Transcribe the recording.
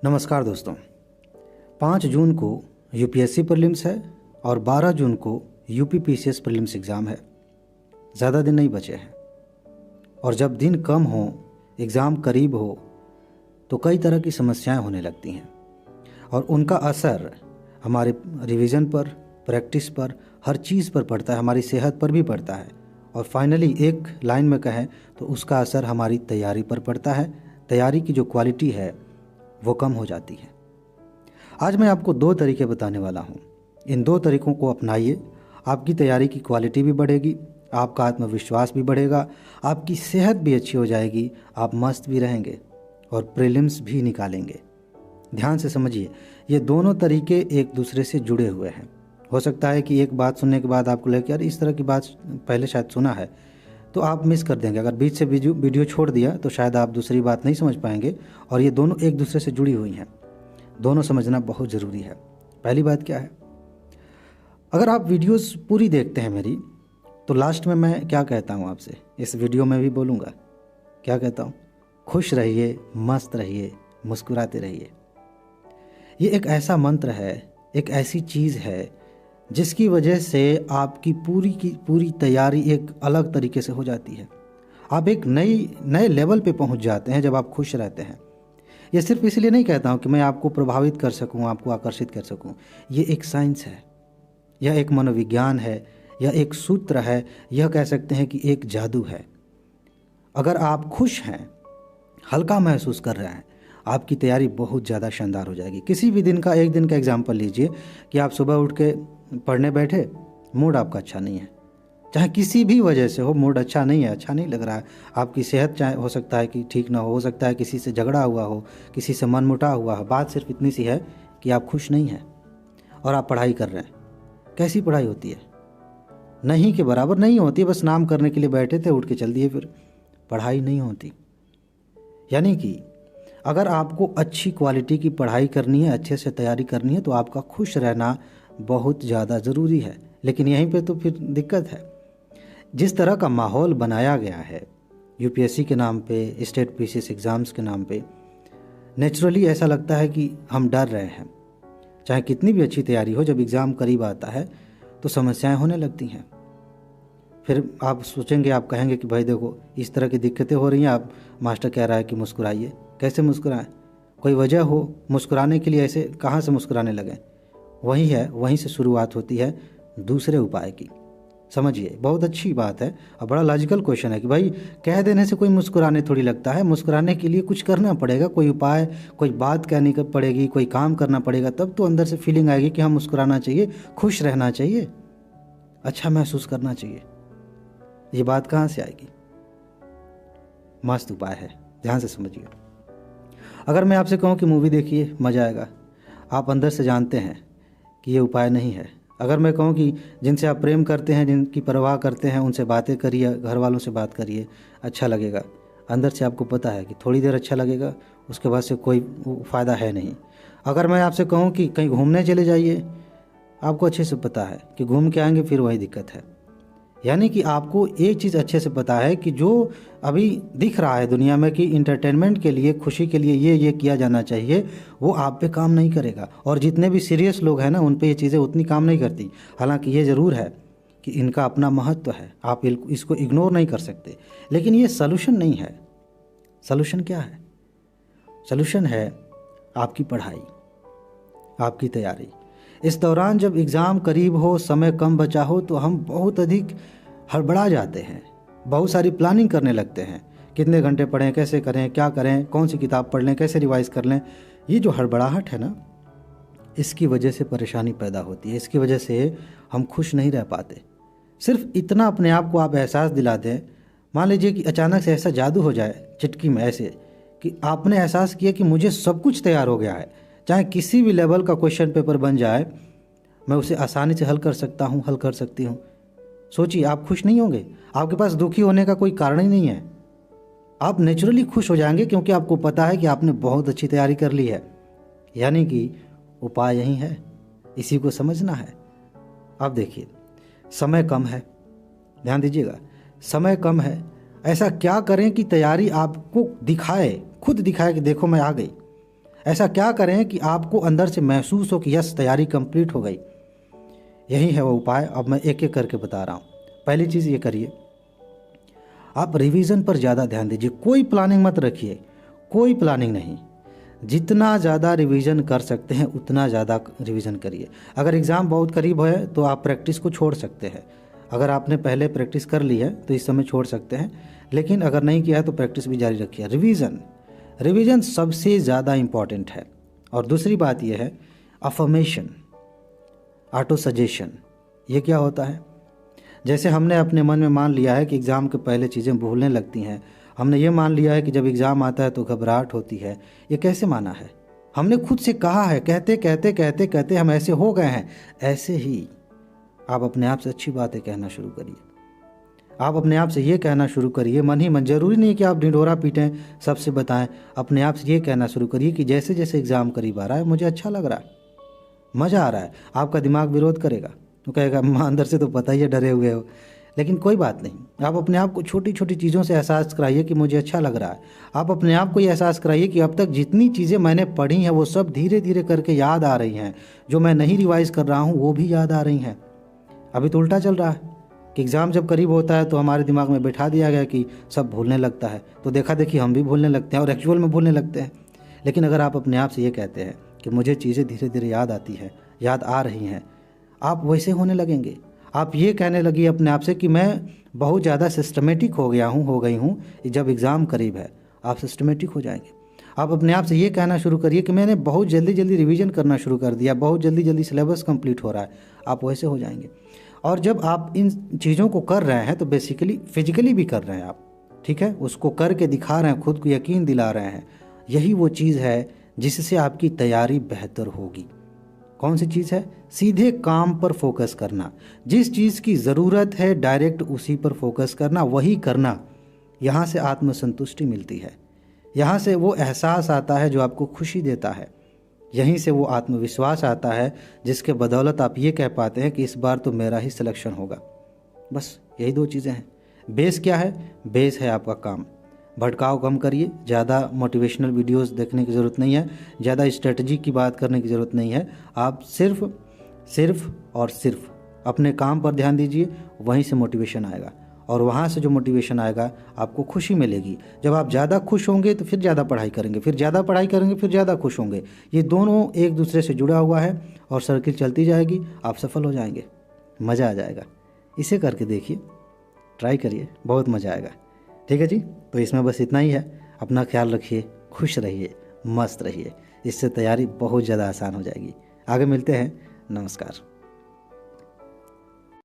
नमस्कार दोस्तों। 5 जून को यूपीएससी प्रीलिम्स है और 12 जून को यूपीपीसीएस प्रीलिम्स एग्ज़ाम है। ज़्यादा दिन नहीं बचे हैं और जब दिन कम हो, एग्ज़ाम करीब हो तो कई तरह की समस्याएं होने लगती हैं और उनका असर हमारे रिवीजन पर, प्रैक्टिस पर, हर चीज़ पर पड़ता है, हमारी सेहत पर भी पड़ता है और फाइनली एक लाइन में कहें तो उसका असर हमारी तैयारी पर पड़ता है। तैयारी की जो क्वालिटी है वो कम हो जाती है। आज मैं आपको 2 तरीके बताने वाला हूँ। इन 2 तरीकों को अपनाइए, आपकी तैयारी की क्वालिटी भी बढ़ेगी, आपका आत्मविश्वास भी बढ़ेगा, आपकी सेहत भी अच्छी हो जाएगी, आप मस्त भी रहेंगे और प्रीलिम्स भी निकालेंगे। ध्यान से समझिए, ये दोनों तरीके एक दूसरे से जुड़े हुए हैं। हो सकता है कि एक बात सुनने के बाद आपको लगे यार इस तरह की बात पहले शायद सुना है, तो आप मिस कर देंगे। अगर बीच से वीडियो छोड़ दिया तो शायद आप दूसरी बात नहीं समझ पाएंगे और ये दोनों एक दूसरे से जुड़ी हुई हैं। दोनों समझना बहुत ज़रूरी है। पहली बात क्या है, अगर आप वीडियोस पूरी देखते हैं मेरी, तो लास्ट में मैं क्या कहता हूँ आपसे, इस वीडियो में भी बोलूँगा। क्या कहता हूँ? खुश रहिए, मस्त रहिए, मुस्कुराते रहिए। ये एक ऐसा मंत्र है, एक ऐसी चीज़ है जिसकी वजह से आपकी पूरी तैयारी एक अलग तरीके से हो जाती है। आप एक नए लेवल पे पहुंच जाते हैं जब आप खुश रहते हैं। ये सिर्फ इसलिए नहीं कहता हूं कि मैं आपको प्रभावित कर सकूं, आपको आकर्षित कर सकूं। ये एक साइंस है, यह एक मनोविज्ञान है, यह एक सूत्र है, यह कह सकते हैं कि एक जादू है। अगर आप खुश हैं, हल्का महसूस कर रहे हैं, आपकी तैयारी बहुत ज़्यादा शानदार हो जाएगी। किसी भी दिन का, एक दिन का एग्जाम्पल लीजिए कि आप सुबह उठ के पढ़ने बैठे, मूड आपका अच्छा नहीं है, चाहे किसी भी वजह से हो, मूड अच्छा नहीं है, अच्छा नहीं लग रहा है, आपकी सेहत चाहे हो सकता है कि ठीक ना हो सकता है किसी से झगड़ा हुआ हो, किसी से मनमुटा हुआ हो। बात सिर्फ इतनी सी है कि आप खुश नहीं हैं और आप पढ़ाई कर रहे हैं। कैसी पढ़ाई होती है? नहीं के बराबर नहीं होती है। बस नाम करने के लिए बैठे थे, उठ के चल दिए, फिर पढ़ाई नहीं होती। यानी कि अगर आपको अच्छी क्वालिटी की पढ़ाई करनी है, अच्छे से तैयारी करनी है, तो आपका खुश रहना बहुत ज़्यादा ज़रूरी है। लेकिन यहीं पे तो फिर दिक्कत है। जिस तरह का माहौल बनाया गया है यूपीएससी के नाम पे, स्टेट पीसीएस एग्ज़ाम्स के नाम पे, नेचुरली ऐसा लगता है कि हम डर रहे हैं। चाहे कितनी भी अच्छी तैयारी हो, जब एग्ज़ाम करीब आता है तो समस्याएं होने लगती हैं। फिर आप सोचेंगे, आप कहेंगे कि भाई देखो इस तरह की दिक्कतें हो रही हैं, आप मास्टर कह रहा है कि मुस्कुराइए। कैसे मुस्कुराएं? कोई वजह हो मुस्कुराने के लिए, ऐसे कहाँ से मुस्कुराने लगें? वही है, वहीं से शुरुआत होती है दूसरे उपाय की। समझिए, बहुत अच्छी बात है और बड़ा लॉजिकल क्वेश्चन है कि भाई कह देने से कोई मुस्कुराने थोड़ी लगता है। मुस्कुराने के लिए कुछ करना पड़ेगा, कोई उपाय, कोई बात कहनी पड़ेगी, कोई काम करना पड़ेगा, तब तो अंदर से फीलिंग आएगी कि हाँ मुस्कुराना चाहिए, खुश रहना चाहिए, अच्छा महसूस करना चाहिए। ये बात कहाँ से आएगी? मस्त उपाय है, ध्यान से समझिए। अगर मैं आपसे कहूँ कि मूवी देखिए, मज़ा आएगा, आप अंदर से जानते हैं कि ये उपाय नहीं है। अगर मैं कहूँ कि जिनसे आप प्रेम करते हैं, जिनकी परवाह करते हैं, उनसे बातें करिए, घर वालों से बात करिए, अच्छा लगेगा। अंदर से आपको पता है कि थोड़ी देर अच्छा लगेगा, उसके बाद से कोई फ़ायदा है नहीं। अगर मैं आपसे कहूँ कि कहीं घूमने चले जाइए, आपको अच्छे से पता है कि घूम के आएंगे, फिर वही दिक्कत है। यानी कि आपको एक चीज़ अच्छे से पता है कि जो अभी दिख रहा है दुनिया में कि इंटरटेनमेंट के लिए, खुशी के लिए ये किया जाना चाहिए, वो आप पे काम नहीं करेगा। और जितने भी सीरियस लोग हैं ना, उन पे ये चीज़ें उतनी काम नहीं करती। हालांकि ये ज़रूर है कि इनका अपना महत्व है, आप इसको इग्नोर नहीं कर सकते, लेकिन ये सलूशन नहीं है। सलूशन क्या है? सलूशन है आपकी पढ़ाई, आपकी तैयारी। इस दौरान जब एग्ज़ाम करीब हो, समय कम बचा हो, तो हम बहुत अधिक हड़बड़ा जाते हैं, बहुत सारी प्लानिंग करने लगते हैं। कितने घंटे पढ़ें, कैसे करें, क्या करें, कौन सी किताब पढ़ लें, कैसे रिवाइज़ कर लें। ये जो हड़बड़ाहट है ना, इसकी वजह से परेशानी पैदा होती है, इसकी वजह से हम खुश नहीं रह पाते। सिर्फ इतना अपने आप को आप एहसास दिला दें, मान लीजिए कि अचानक से ऐसा जादू हो जाए चिटकी में, ऐसे कि आपने एहसास किया कि मुझे सब कुछ तैयार हो गया है, चाहे किसी भी लेवल का क्वेश्चन पेपर बन जाए, मैं उसे आसानी से हल कर सकता हूँ, हल कर सकती हूँ। सोचिए, आप खुश नहीं होंगे? आपके पास दुखी होने का कोई कारण ही नहीं है। आप नेचुरली खुश हो जाएंगे क्योंकि आपको पता है कि आपने बहुत अच्छी तैयारी कर ली है। यानी कि उपाय यही है, इसी को समझना है। अब देखिए, समय कम है, ध्यान दीजिएगा, समय कम है। ऐसा क्या करें कि तैयारी आपको दिखाए, खुद दिखाए कि देखो मैं आ गई। ऐसा क्या करें कि आपको अंदर से महसूस हो कि यस तैयारी कंप्लीट हो गई। यही है वो उपाय। अब मैं एक एक करके बता रहा हूँ। पहली चीज़ ये करिए, आप रिवीजन पर ज़्यादा ध्यान दीजिए। कोई प्लानिंग मत रखिए, कोई प्लानिंग नहीं। जितना ज़्यादा रिवीजन कर सकते हैं उतना ज़्यादा रिवीजन करिए। अगर एग्ज़ाम बहुत करीब है तो आप प्रैक्टिस को छोड़ सकते हैं। अगर आपने पहले प्रैक्टिस कर ली है तो इस समय छोड़ सकते हैं, लेकिन अगर नहीं किया है तो प्रैक्टिस भी जारी रखिए। रिवीजन सबसे ज़्यादा इम्पॉर्टेंट है। और दूसरी बात यह है अफर्मेशन, ऑटो सजेशन। ये क्या होता है? जैसे हमने अपने मन में मान लिया है कि एग्ज़ाम के पहले चीज़ें भूलने लगती हैं, हमने ये मान लिया है कि जब एग्ज़ाम आता है तो घबराहट होती है। ये कैसे माना है? हमने खुद से कहा है, कहते कहते कहते कहते हम ऐसे हो गए हैं। ऐसे ही आप अपने आप से अच्छी बातें कहना शुरू करिए। आप अपने आप से ये कहना शुरू करिए, मन ही मन। ज़रूरी नहीं है कि आप ढिंढोरा पीटें, सबसे बताएं। अपने आप से ये कहना शुरू करिए कि जैसे जैसे एग्ज़ाम करीब आ रहा है मुझे अच्छा लग रहा है, मज़ा आ रहा है। आपका दिमाग विरोध करेगा, वो कहेगा अंदर से तो पता ही है डरे हुए हो, लेकिन कोई बात नहीं। आप अपने आप को छोटी छोटी चीज़ों से एहसास कराइए कि मुझे अच्छा लग रहा है। आप अपने आप को ये एहसास कराइए कि अब तक जितनी चीज़ें मैंने पढ़ी हैं वो सब धीरे धीरे करके याद आ रही हैं। जो मैं नहीं रिवाइज़ कर रहा हूँ वो भी याद आ रही हैं। अभी तो उल्टा चल रहा है कि एग्ज़ाम जब करीब होता है तो हमारे दिमाग में बैठा दिया गया कि सब भूलने लगता है, तो देखा देखी हम भी भूलने लगते हैं और एक्चुअल में भूलने लगते हैं। लेकिन अगर आप अपने आप से ये कहते हैं कि मुझे चीज़ें धीरे धीरे याद आती हैं, याद आ रही हैं, आप वैसे होने लगेंगे। आप ये कहने लगी अपने आप से कि मैं बहुत ज़्यादा सिस्टमेटिक हो गई हूँ। जब एग्ज़ाम करीब है आप सिस्टमेटिक हो जाएंगे। आप अपने आप से ये कहना शुरू करिए कि मैंने बहुत जल्दी जल्दी रिवीजन करना शुरू कर दिया, बहुत जल्दी जल्दी सिलेबस कंप्लीट हो रहा है। आप वैसे हो जाएंगे। और जब आप इन चीज़ों को कर रहे हैं तो बेसिकली फिजिकली भी कर रहे हैं आप, ठीक है, उसको करके दिखा रहे हैं, खुद को यकीन दिला रहे हैं। यही वो चीज़ है जिससे आपकी तैयारी बेहतर होगी। कौन सी चीज़ है? सीधे काम पर फोकस करना। जिस चीज़ की ज़रूरत है डायरेक्ट उसी पर फोकस करना, वही करना। यहाँ से आत्मसंतुष्टि मिलती है, यहाँ से वो एहसास आता है जो आपको खुशी देता है, यहीं से वो आत्मविश्वास आता है जिसके बदौलत आप ये कह पाते हैं कि इस बार तो मेरा ही सिलेक्शन होगा। बस यही दो चीज़ें हैं। बेस क्या है? बेस है आपका काम। भटकाव कम करिए। ज़्यादा मोटिवेशनल वीडियोस देखने की ज़रूरत नहीं है, ज़्यादा स्ट्रेटजी की बात करने की ज़रूरत नहीं है। आप सिर्फ और सिर्फ अपने काम पर ध्यान दीजिए, वहीं से मोटिवेशन आएगा। और वहाँ से जो मोटिवेशन आएगा आपको खुशी मिलेगी। जब आप ज़्यादा खुश होंगे तो फिर ज़्यादा पढ़ाई करेंगे, फिर ज़्यादा पढ़ाई करेंगे, फिर ज़्यादा खुश होंगे। ये दोनों एक दूसरे से जुड़ा हुआ है और सर्किल चलती जाएगी। आप सफल हो जाएंगे, मज़ा आ जाएगा। इसे करके देखिए, ट्राई करिए, बहुत मज़ा आएगा। ठीक है जी, तो इसमें बस इतना ही है। अपना ख्याल रखिए, खुश रहिए, मस्त रहिए। इससे तैयारी बहुत ज़्यादा आसान हो जाएगी। आगे मिलते हैं। नमस्कार।